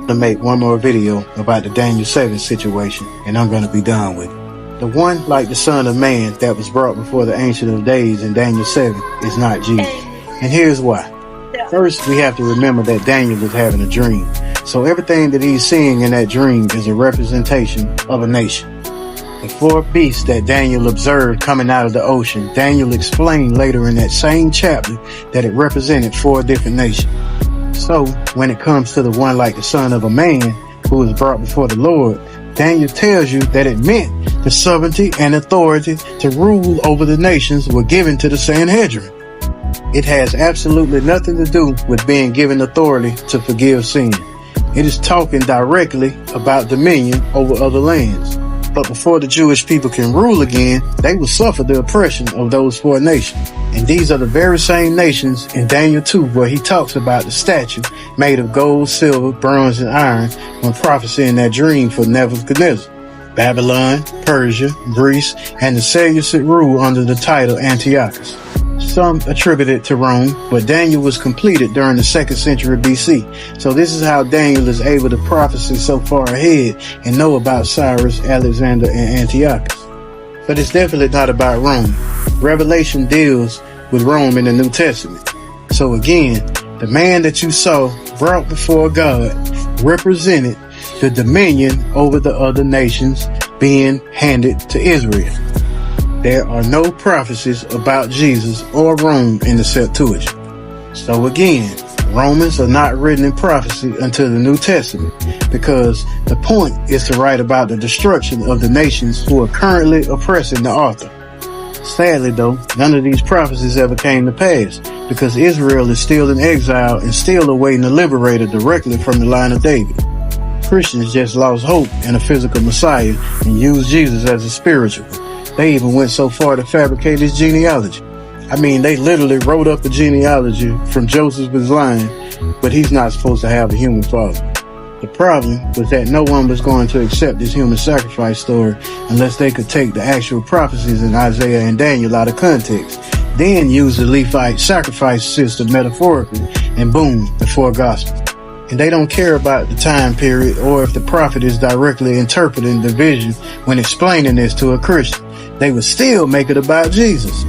to make one more video about the Daniel 7 situation, and I'm going to be done with it. The one like the Son of Man that was brought before the Ancient of Days in Daniel 7 is not Jesus. And here's why. First, we have to remember that Daniel was having a dream. So everything that he's seeing in that dream is a representation of a nation. The four beasts that Daniel observed coming out of the ocean, Daniel explained later in that same chapter that it represented 4 different nations. So when it comes to the one like the Son of a Man who was brought before the Lord, Daniel tells you that it meant the sovereignty and authority to rule over the nations were given to the Sanhedrin. It has absolutely nothing to do with being given authority to forgive sin. It is talking directly about dominion over other lands. But before the Jewish people can rule again, they will suffer the oppression of those 4 nations. And these are the very same nations in Daniel 2 where he talks about the statue made of gold, silver, bronze, and iron when prophesying that dream for Nebuchadnezzar. Babylon, Persia, Greece, and the Seleucid rule under the title Antiochus. Some attribute it to Rome, but Daniel was completed during the 2nd century BC. So this is how Daniel is able to prophesy so far ahead and know about Cyrus, Alexander, and Antiochus. But it's definitely not about Rome. Revelation deals with Rome in the New Testament. So again, the man that you saw brought before God represented the dominion over the other nations being handed to Israel. There are no prophecies about Jesus or Rome in the Septuagint. So again, Romans are not written in prophecy until the New Testament, because the point is to write about the destruction of the nations who are currently oppressing the author. Sadly though, none of these prophecies ever came to pass, because Israel is still in exile and still awaiting a liberator directly from the line of David. Christians just lost hope in a physical Messiah and used Jesus as a spiritual. They even went so far to fabricate his genealogy. I mean, they literally wrote up the genealogy from Joseph's line, but he's not supposed to have a human father. The problem was that no one was going to accept this human sacrifice story unless they could take the actual prophecies in Isaiah and Daniel out of context, then use the Levite sacrifice system metaphorically, and boom, the 4 gospels. And they don't care about the time period or if the prophet is directly interpreting the vision when explaining this to a Christian. They would still make it about Jesus.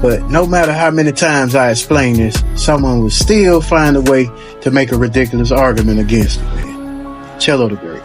But no matter how many times I explain this, someone would still find a way to make a ridiculous argument against it, man. Cello the Great.